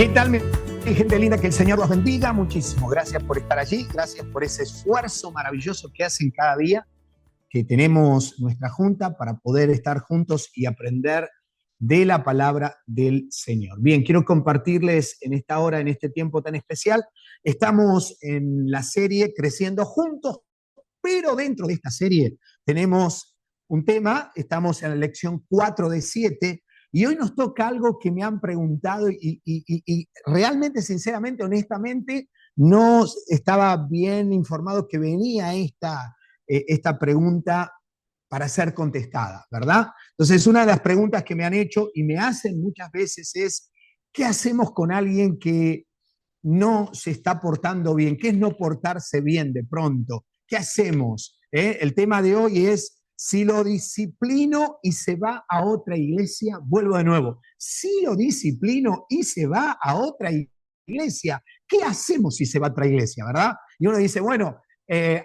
¿Qué tal, mi gente linda? Que el Señor los bendiga muchísimo. Gracias por estar allí, gracias por ese esfuerzo maravilloso que hacen cada día, que tenemos nuestra junta para poder estar juntos y aprender de la palabra del Señor. Bien, quiero compartirles en esta hora, en este tiempo tan especial, estamos en la serie Creciendo Juntos, pero dentro de esta serie tenemos un tema, estamos en la lección 4 de 7, y hoy nos toca algo que me han preguntado y realmente, sinceramente, honestamente, no estaba bien informado que venía esta pregunta para ser contestada, ¿verdad? Entonces, una de las preguntas que me han hecho y me hacen muchas veces es, ¿qué hacemos con alguien que no se está portando bien? ¿Qué es no portarse bien de pronto? ¿Qué hacemos? El tema de hoy es, si lo disciplino y se va a otra iglesia, vuelvo de nuevo, si lo disciplino y se va a otra iglesia, ¿qué hacemos si se va a otra iglesia, verdad? Y uno dice, bueno,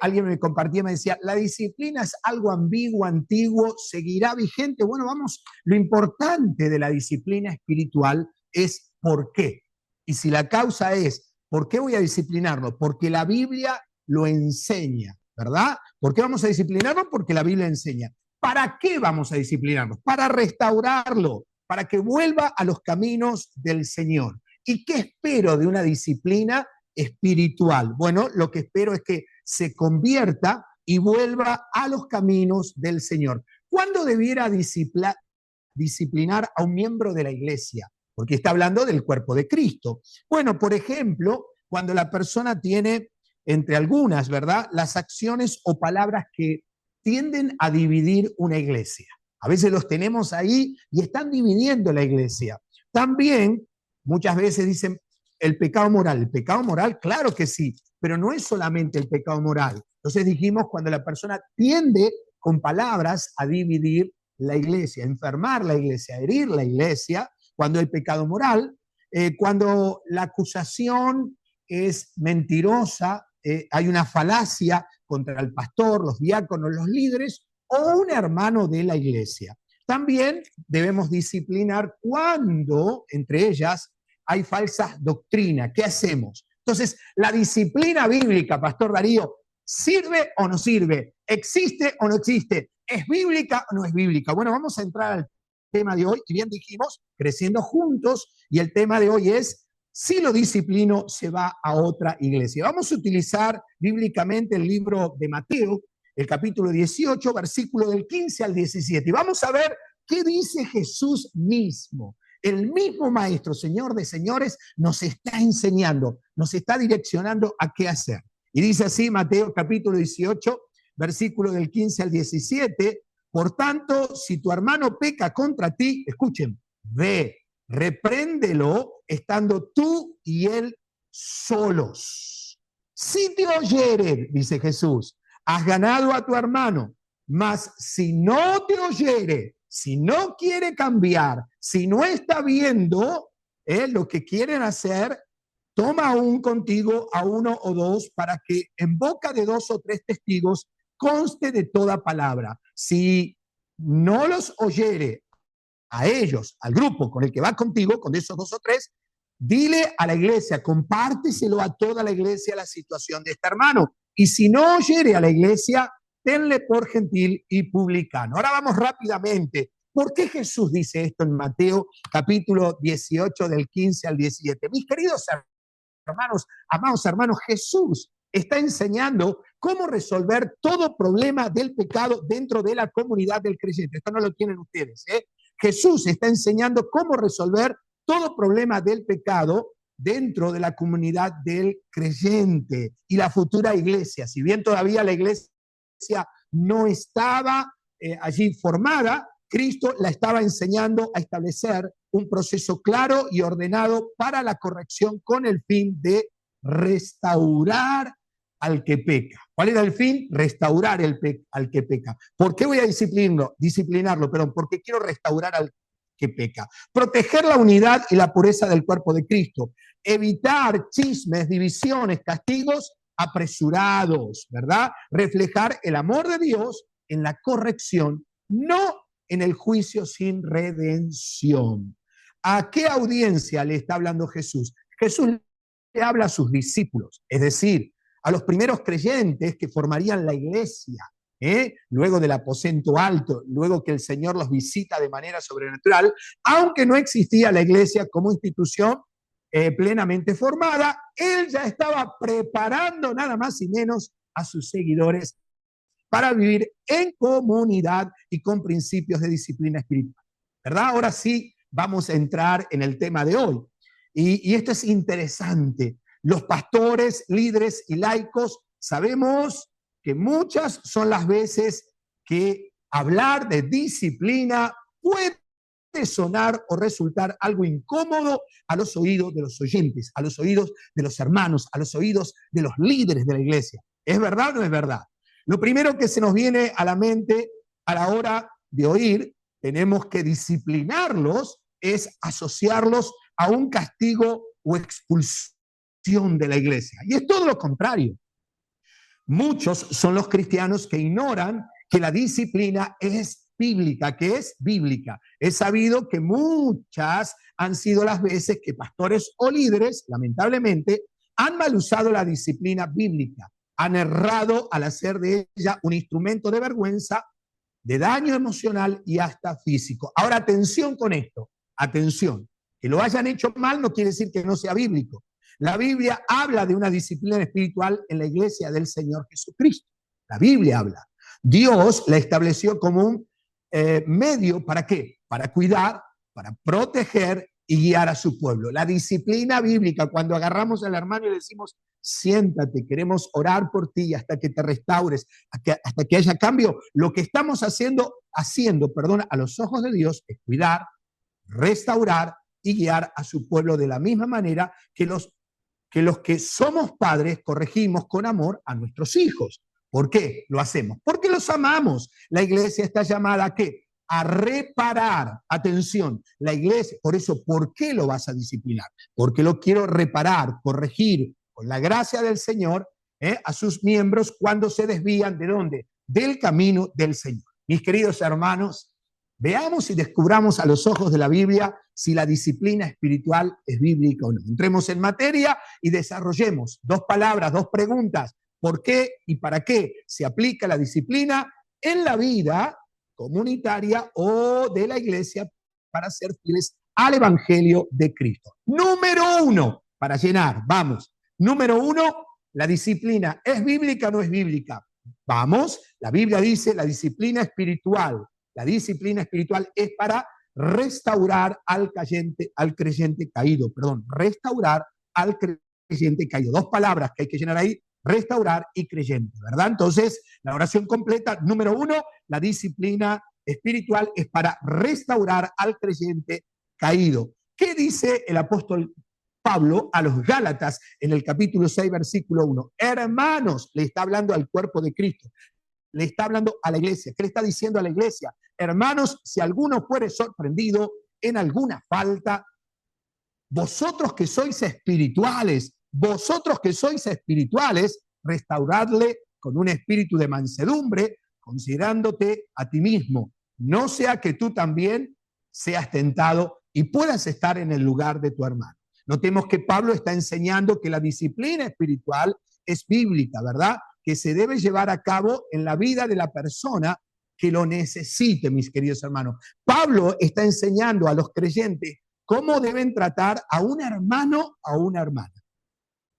alguien me compartía, me decía, la disciplina es algo ambiguo, antiguo, seguirá vigente. Bueno, vamos, lo importante de la disciplina espiritual es por qué. Y si la causa es, ¿por qué voy a disciplinarlo? Porque la Biblia lo enseña, ¿verdad? ¿Por qué vamos a disciplinarlo? Porque la Biblia enseña. ¿Para qué vamos a disciplinarlo? Para restaurarlo, para que vuelva a los caminos del Señor. ¿Y qué espero de una disciplina espiritual? Bueno, lo que espero es que se convierta y vuelva a los caminos del Señor. ¿Cuándo debiera disciplinar a un miembro de la iglesia? Porque está hablando del cuerpo de Cristo. Bueno, por ejemplo, cuando la persona tiene, entre algunas, ¿verdad?, las acciones o palabras que tienden a dividir una iglesia. A veces los tenemos ahí y están dividiendo la iglesia. También, muchas veces dicen, el pecado moral, claro que sí, pero no es solamente el pecado moral. Entonces dijimos, cuando la persona tiende con palabras a dividir la iglesia, a enfermar la iglesia, a herir la iglesia, cuando hay pecado moral, cuando la acusación es mentirosa, hay una falacia contra el pastor, los diáconos, los líderes o un hermano de la iglesia. También debemos disciplinar cuando, entre ellas, hay falsas doctrinas. ¿Qué hacemos? Entonces, la disciplina bíblica, Pastor Darío, ¿sirve o no sirve? ¿Existe o no existe? ¿Es bíblica o no es bíblica? Bueno, vamos a entrar al tema de hoy, y bien dijimos, creciendo juntos, y el tema de hoy es, si lo disciplino, se va a otra iglesia. Vamos a utilizar bíblicamente el libro de Mateo, el capítulo 18, versículo del 15 al 17, y vamos a ver qué dice Jesús mismo. El mismo Maestro, Señor de señores, nos está enseñando, nos está direccionando a qué hacer. Y dice así Mateo capítulo 18, versículo del 15 al 17, por tanto, si tu hermano peca contra ti, escuchen, ve, repréndelo estando tú y él solos. Si te oyere, dice Jesús, has ganado a tu hermano, mas si no te oyere, si no quiere cambiar, si no está viendo lo que quieren hacer, toma aún contigo a uno o dos para que en boca de dos o tres testigos conste de toda palabra. Si no los oyere a ellos, al grupo con el que va contigo, con esos dos o tres, dile a la iglesia, compárteselo a toda la iglesia la situación de este hermano. Y si no oyere a la iglesia, tenle por gentil y publicano. Ahora vamos rápidamente. ¿Por qué Jesús dice esto en Mateo capítulo 18 del 15 al 17? Mis queridos hermanos, amados hermanos, Jesús está enseñando cómo resolver todo problema del pecado dentro de la comunidad del creyente. Esto no lo tienen ustedes, ¿eh? Jesús está enseñando cómo resolver todo problema del pecado dentro de la comunidad del creyente y la futura iglesia. Si bien todavía la iglesia no estaba allí formada, Cristo la estaba enseñando a establecer un proceso claro y ordenado para la corrección con el fin de restaurar al que peca. ¿Cuál era el fin? Restaurar al que peca. ¿Por qué voy a disciplinarlo? Porque quiero restaurar al que peca. Proteger la unidad y la pureza del cuerpo de Cristo. Evitar chismes, divisiones, castigos apresurados, ¿verdad? Reflejar el amor de Dios en la corrección, no en el juicio sin redención. ¿A qué audiencia le está hablando Jesús? Jesús le habla a sus discípulos, es decir, a los primeros creyentes que formarían la iglesia, luego del aposento alto, luego que el Señor los visita de manera sobrenatural, aunque no existía la iglesia como institución plenamente formada, Él ya estaba preparando nada más y menos a sus seguidores para vivir en comunidad y con principios de disciplina espiritual, ¿verdad? Ahora sí vamos a entrar en el tema de hoy. Y esto es interesante. Los pastores, líderes y laicos sabemos que muchas son las veces que hablar de disciplina puede sonar o resultar algo incómodo a los oídos de los oyentes, a los oídos de los hermanos, a los oídos de los líderes de la iglesia. ¿Es verdad o no es verdad? Lo primero que se nos viene a la mente a la hora de oír, tenemos que disciplinarlos, es asociarlos a un castigo o expulsión de la iglesia. Y es todo lo contrario. Muchos son los cristianos que ignoran que la disciplina es bíblica, que es bíblica. Es sabido que muchas han sido las veces que pastores o líderes, lamentablemente, han mal usado la disciplina bíblica, han errado al hacer de ella un instrumento de vergüenza, de daño emocional y hasta físico. Ahora, atención con esto, atención. Que lo hayan hecho mal no quiere decir que no sea bíblico. La Biblia habla de una disciplina espiritual en la iglesia del Señor Jesucristo. La Biblia habla. Dios la estableció como un medio, ¿para qué? Para cuidar, para proteger y guiar a su pueblo. La disciplina bíblica, cuando agarramos al hermano y le decimos, siéntate, queremos orar por ti hasta que te restaures, hasta que haya cambio, lo que estamos haciendo, a los ojos de Dios es cuidar, restaurar y guiar a su pueblo de la misma manera que los que somos padres corregimos con amor a nuestros hijos. ¿Por qué lo hacemos? Porque los amamos. La iglesia está llamada ¿a qué? A reparar. Atención, la iglesia, por eso, ¿por qué lo vas a disciplinar? Porque lo quiero reparar, corregir, con la gracia del Señor, a sus miembros cuando se desvían ¿de dónde? Del camino del Señor. Mis queridos hermanos, veamos y descubramos a los ojos de la Biblia si la disciplina espiritual es bíblica o no. Entremos en materia y desarrollemos 2 palabras, 2 preguntas. ¿Por qué y para qué se aplica la disciplina en la vida comunitaria o de la iglesia para ser fieles al Evangelio de Cristo? Número 1, para llenar, vamos. Número 1, ¿la disciplina es bíblica o no es bíblica? Vamos, la Biblia dice la disciplina espiritual. La disciplina espiritual es para restaurar al creyente caído, restaurar al creyente caído. 2 palabras que hay que llenar ahí, restaurar y creyente, ¿verdad? Entonces, la oración completa, número 1, la disciplina espiritual es para restaurar al creyente caído. ¿Qué dice el apóstol Pablo a los Gálatas en el capítulo 6, versículo 1? Hermanos, le está hablando al cuerpo de Cristo. Le está hablando a la iglesia. ¿Qué le está diciendo a la iglesia? Hermanos, si alguno fuere sorprendido en alguna falta, vosotros que sois espirituales, restauradle con un espíritu de mansedumbre, considerándote a ti mismo. No sea que tú también seas tentado y puedas estar en el lugar de tu hermano. Notemos que Pablo está enseñando que la disciplina espiritual es bíblica, ¿verdad? Que se debe llevar a cabo en la vida de la persona que lo necesite, mis queridos hermanos. Pablo está enseñando a los creyentes cómo deben tratar a un hermano o a una hermana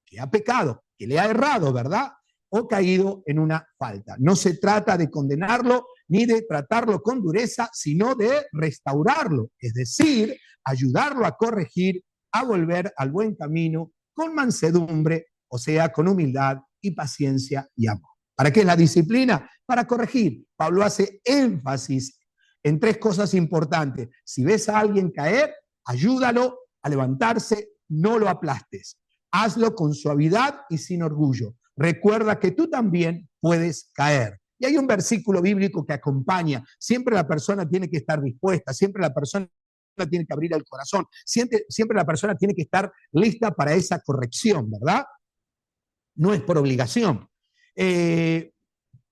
que ha pecado, que le ha errado, ¿verdad? O caído en una falta. No se trata de condenarlo ni de tratarlo con dureza, sino de restaurarlo, es decir, ayudarlo a corregir, a volver al buen camino con mansedumbre, o sea, con humildad y paciencia y amor. ¿Para qué es la disciplina? Para corregir. Pablo hace énfasis en 3 cosas importantes. Si ves a alguien caer, ayúdalo a levantarse, no lo aplastes. Hazlo con suavidad y sin orgullo. Recuerda que tú también puedes caer. Y hay un versículo bíblico que acompaña. Siempre la persona tiene que estar dispuesta, siempre la persona tiene que abrir el corazón, siempre la persona tiene que estar lista para esa corrección, ¿verdad? No es por obligación.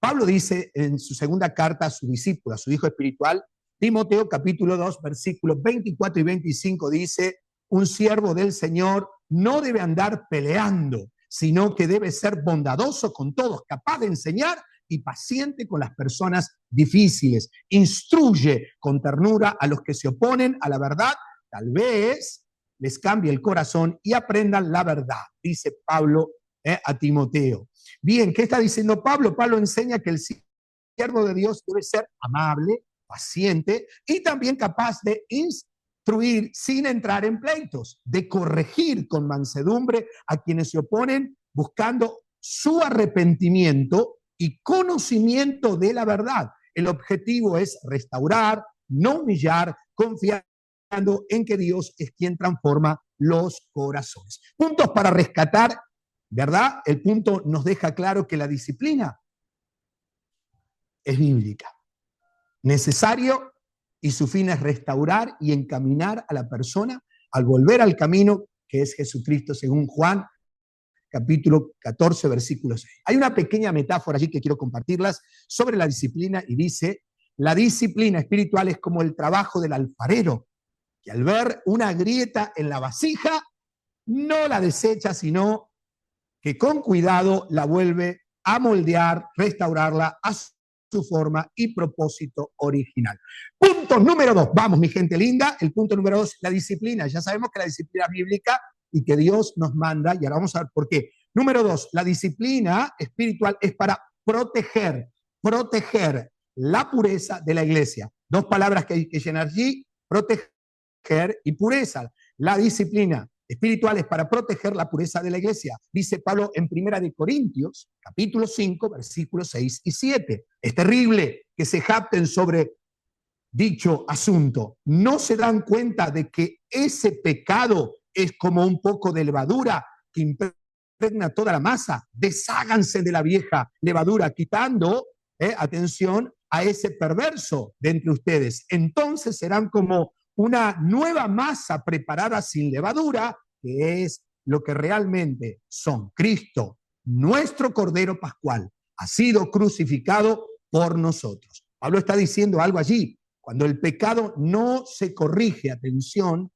Pablo dice en su segunda carta a su discípulo, a su hijo espiritual, Timoteo capítulo 2, versículos 24 y 25 dice, un siervo del Señor no debe andar peleando, sino que debe ser bondadoso con todos, capaz de enseñar y paciente con las personas difíciles. Instruye con ternura a los que se oponen a la verdad, tal vez les cambie el corazón y aprendan la verdad, dice Pablo a Timoteo. Bien, ¿qué está diciendo Pablo? Pablo enseña que el siervo de Dios debe ser amable, paciente y también capaz de instruir sin entrar en pleitos, de corregir con mansedumbre a quienes se oponen, buscando su arrepentimiento y conocimiento de la verdad. El objetivo es restaurar, no humillar, confiando en que Dios es quien transforma los corazones. Puntos para rescatar, ¿verdad? El punto nos deja claro que la disciplina es bíblica, necesario, y su fin es restaurar y encaminar a la persona al volver al camino que es Jesucristo, según Juan capítulo 14, versículo 6. Hay una pequeña metáfora allí que quiero compartirlas sobre la disciplina y dice, la disciplina espiritual es como el trabajo del alfarero, que al ver una grieta en la vasija, no la desecha, sino que con cuidado la vuelve a moldear, restaurarla a su forma y propósito original. Punto número 2. Vamos, mi gente linda. El punto número 2, la disciplina. Ya sabemos que la disciplina bíblica y que Dios nos manda, y ahora vamos a ver por qué. Número 2, la disciplina espiritual es para proteger la pureza de la iglesia. Dos palabras que hay que llenar allí, proteger y pureza. La disciplina espiritual es para proteger la pureza de la iglesia. Dice Pablo en 1 Corintios, capítulo 5, versículos 6 y 7. Es terrible que se jacten sobre dicho asunto. No se dan cuenta de que ese pecado es como un poco de levadura que impregna toda la masa. Desháganse de la vieja levadura, quitando, atención, a ese perverso de entre ustedes. Entonces serán como una nueva masa preparada sin levadura, que es lo que realmente son. Cristo, nuestro Cordero Pascual, ha sido crucificado por nosotros. Pablo está diciendo algo allí. Cuando el pecado no se corrige, atención,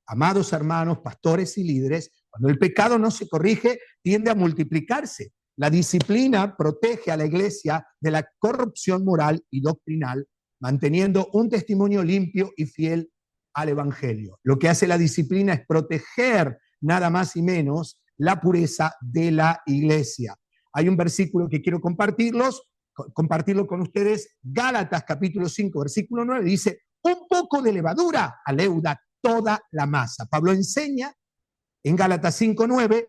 amados hermanos, pastores y líderes, cuando el pecado no se corrige, tiende a multiplicarse. La disciplina protege a la iglesia de la corrupción moral y doctrinal, manteniendo un testimonio limpio y fiel al evangelio. Lo que hace la disciplina es proteger nada más y menos la pureza de la iglesia. Hay un versículo que quiero compartirlo con ustedes. Gálatas capítulo 5, versículo 9 dice, un poco de levadura aleuda toda la masa. Pablo enseña en Gálatas 5:9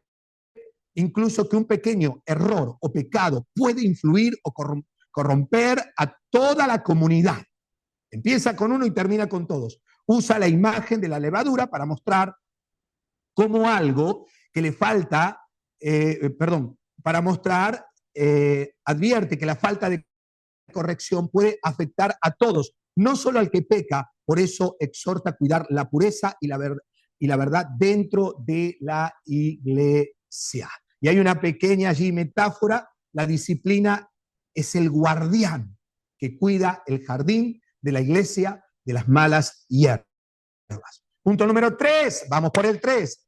incluso que un pequeño error o pecado puede influir o corromper a toda la comunidad. Empieza con uno y termina con todos. Usa la imagen de la levadura para mostrar cómo algo que le falta, advierte que la falta de corrección puede afectar a todos, no solo al que peca. Por eso exhorta a cuidar la pureza y la verdad dentro de la iglesia. Y hay una pequeña allí metáfora, la disciplina es el guardián que cuida el jardín de la iglesia de las malas hierbas. Punto número 3, vamos por el 3.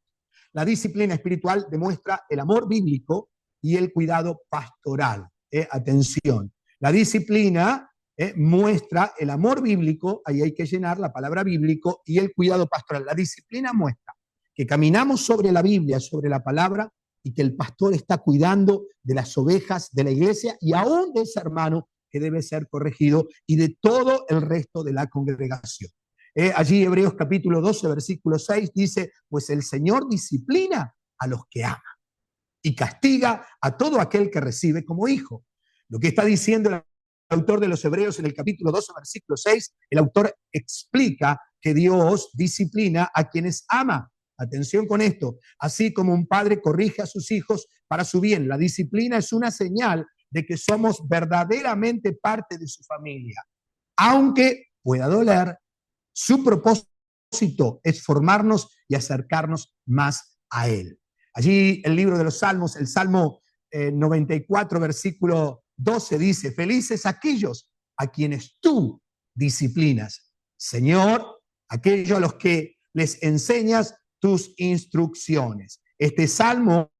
La disciplina espiritual demuestra el amor bíblico y el cuidado pastoral. Atención, la disciplina muestra el amor bíblico, ahí hay que llenar la palabra bíblico, y el cuidado pastoral. La disciplina muestra que caminamos sobre la Biblia, sobre la palabra, y que el pastor está cuidando de las ovejas de la iglesia y aún de ese hermano que debe ser corregido y de todo el resto de la congregación. Allí Hebreos capítulo 12, versículo 6 dice, pues el Señor disciplina a los que ama y castiga a todo aquel que recibe como hijo. Lo que está diciendo el autor de los Hebreos en el capítulo 12, versículo 6, el autor explica que Dios disciplina a quienes ama. Atención con esto, así como un padre corrige a sus hijos para su bien. La disciplina es una señal de que somos verdaderamente parte de su familia. Aunque pueda doler, su propósito es formarnos y acercarnos más a Él. Allí el libro de los Salmos, el Salmo 94, versículo 12 dice, felices aquellos a quienes tú disciplinas. Señor, aquellos a los que les enseñas tus instrucciones. Este salmo,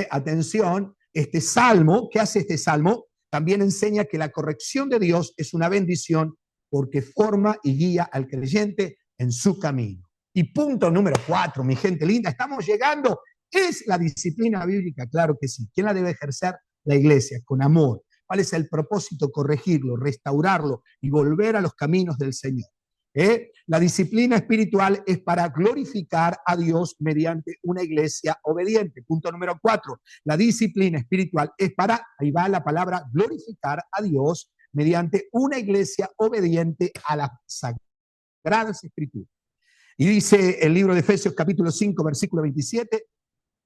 atención, este salmo, ¿qué hace este salmo? También enseña que la corrección de Dios es una bendición porque forma y guía al creyente en su camino. Y punto número 4, mi gente linda, estamos llegando. ¿Es la disciplina bíblica? Claro que sí. ¿Quién la debe ejercer? La iglesia, con amor. ¿Cuál es el propósito? Corregirlo, restaurarlo y volver a los caminos del Señor. La disciplina espiritual es para glorificar a Dios mediante una iglesia obediente. Punto número 4. La disciplina espiritual es para, ahí va la palabra, glorificar a Dios mediante una iglesia obediente a las sagradas escrituras. Y dice el libro de Efesios capítulo 5, versículo 27,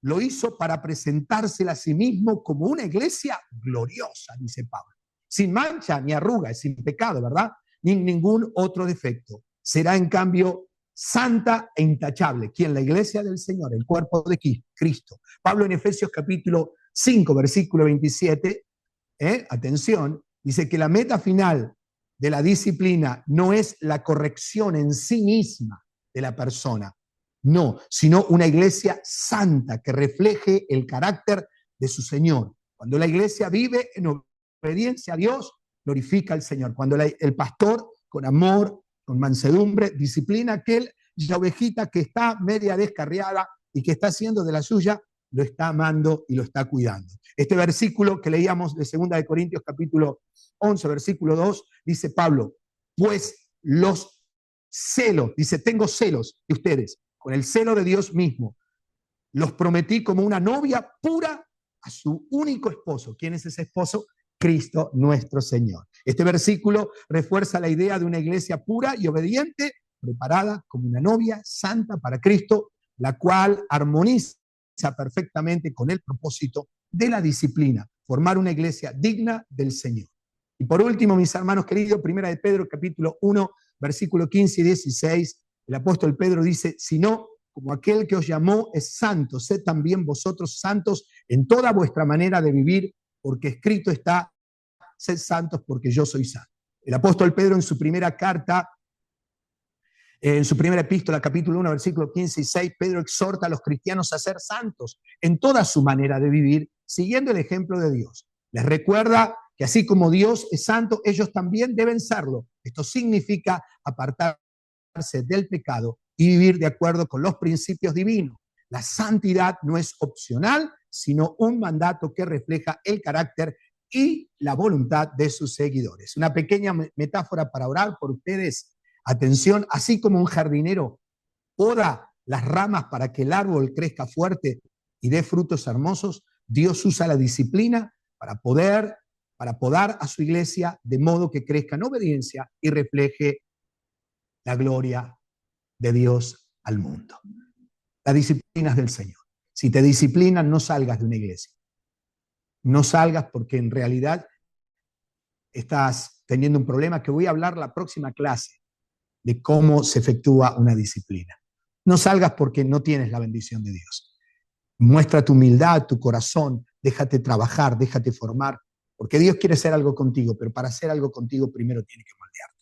lo hizo para presentársela a sí mismo como una iglesia gloriosa, dice Pablo, sin mancha ni arruga, sin pecado, ¿verdad? Ni ningún otro defecto. Será en cambio santa e intachable. ¿Quién? La iglesia del Señor, el cuerpo de Cristo. Pablo en Efesios capítulo 5, versículo 27, atención, dice que la meta final de la disciplina no es la corrección en sí misma de la persona, no, sino una iglesia santa que refleje el carácter de su Señor. Cuando la iglesia vive en obediencia a Dios, glorifica al Señor. Cuando el pastor, con amor, con mansedumbre, disciplina a aquella ovejita que está media descarriada y que está haciendo de la suya, lo está amando y lo está cuidando. Este versículo que leíamos de 2 de Corintios capítulo 11, versículo 2, dice Pablo, pues los celos, dice, tengo celos de ustedes, con el celo de Dios mismo. Los prometí como una novia pura a su único esposo. ¿Quién es ese esposo? Cristo nuestro Señor. Este versículo refuerza la idea de una iglesia pura y obediente, preparada como una novia santa para Cristo, la cual armoniza perfectamente con el propósito de la disciplina, formar una iglesia digna del Señor. Y por último, mis hermanos queridos, 1 de Pedro capítulo 1, versículo 15 y 16, el apóstol Pedro dice, sino como aquel que os llamó es santo, sed también vosotros santos en toda vuestra manera de vivir, porque escrito está, sed santos porque yo soy santo. El apóstol Pedro en su primera carta, en su primera epístola, capítulo 1, versículo 15 y 6, Pedro exhorta a los cristianos a ser santos en toda su manera de vivir, siguiendo el ejemplo de Dios. Les recuerda que así como Dios es santo, ellos también deben serlo. Esto significa apartarse del pecado y vivir de acuerdo con los principios divinos. La santidad no es opcional, sino un mandato que refleja el carácter y la voluntad de sus seguidores. Una pequeña metáfora para orar por ustedes. Atención, así como un jardinero poda las ramas para que el árbol crezca fuerte y dé frutos hermosos, Dios usa la disciplina para podar a su iglesia de modo que crezca en obediencia y refleje la gloria de Dios al mundo. La disciplina es del Señor. Si te disciplinan, no salgas de una iglesia. No salgas porque en realidad estás teniendo un problema que voy a hablar la próxima clase de cómo se efectúa una disciplina. No salgas porque no tienes la bendición de Dios. Muestra tu humildad, tu corazón, déjate trabajar, déjate formar, porque Dios quiere hacer algo contigo, pero para hacer algo contigo primero tiene que moldearte.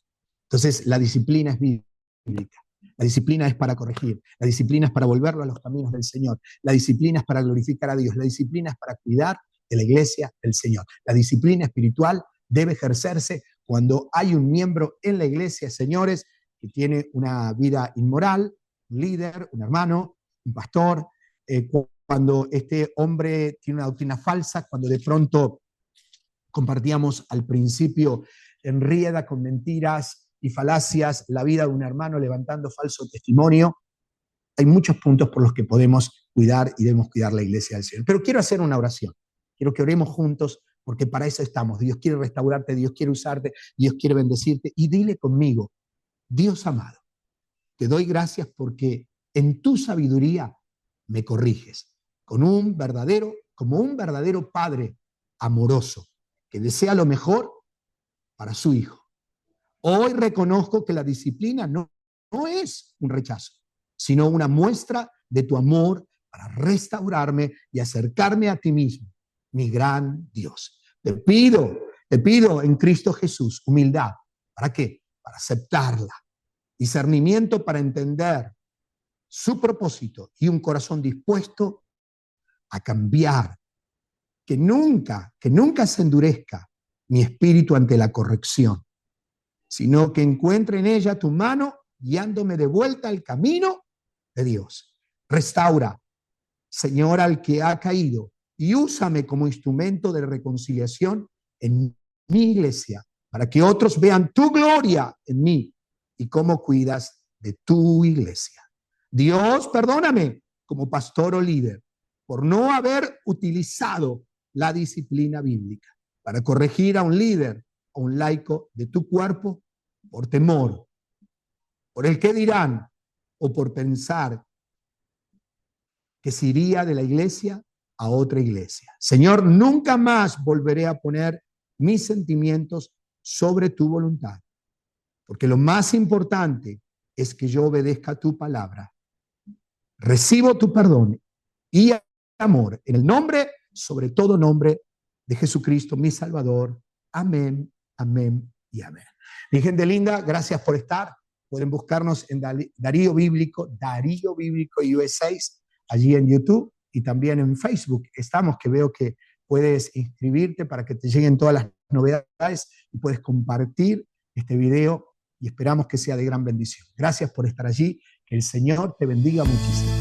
Entonces, la disciplina es bíblica. La disciplina es para corregir, la disciplina es para volverlo a los caminos del Señor, la disciplina es para glorificar a Dios, la disciplina es para cuidar de la iglesia del Señor. La disciplina espiritual debe ejercerse cuando hay un miembro en la iglesia, señores, que tiene una vida inmoral, un líder, un hermano, un pastor, cuando este hombre tiene una doctrina falsa, cuando de pronto compartíamos al principio, enrieda con mentiras y falacias la vida de un hermano levantando falso testimonio. Hay muchos puntos por los que podemos cuidar y debemos cuidar la iglesia del Señor. Pero quiero hacer una oración. Quiero que oremos juntos porque para eso estamos. Dios quiere restaurarte, Dios quiere usarte, Dios quiere bendecirte. Y dile conmigo, Dios amado, te doy gracias porque en tu sabiduría me corriges como un verdadero padre amoroso que desea lo mejor para su hijo. Hoy reconozco que la disciplina no es un rechazo, sino una muestra de tu amor para restaurarme y acercarme a ti mismo, mi gran Dios. Te pido en Cristo Jesús humildad, ¿Para qué? Para aceptarla. Discernimiento para entender su propósito y un corazón dispuesto a cambiar. Que nunca se endurezca mi espíritu ante la corrección, sino que encuentre en ella tu mano guiándome de vuelta al camino de Dios. Restaura, Señor, al que ha caído y úsame como instrumento de reconciliación en mi iglesia, para que otros vean tu gloria en mí y cómo cuidas de tu iglesia. Dios, perdóname como pastor o líder por no haber utilizado la disciplina bíblica para corregir a un líder o un laico de tu cuerpo por temor, por el qué dirán o por pensar que se iría de la iglesia a otra iglesia. Señor, nunca más volveré a poner mis sentimientos sobre tu voluntad, porque lo más importante es que yo obedezca tu palabra. Recibo tu perdón y amor en el nombre, sobre todo nombre, de Jesucristo, mi Salvador. Amén, amén y amén. Mi gente linda, gracias por estar. Pueden buscarnos en Darío Bíblico USA, allí en YouTube y también en Facebook. Estamos, que veo que puedes inscribirte para que te lleguen todas las novedades y puedes compartir este video y esperamos que sea de gran bendición. Gracias por estar allí. Que el Señor te bendiga muchísimo.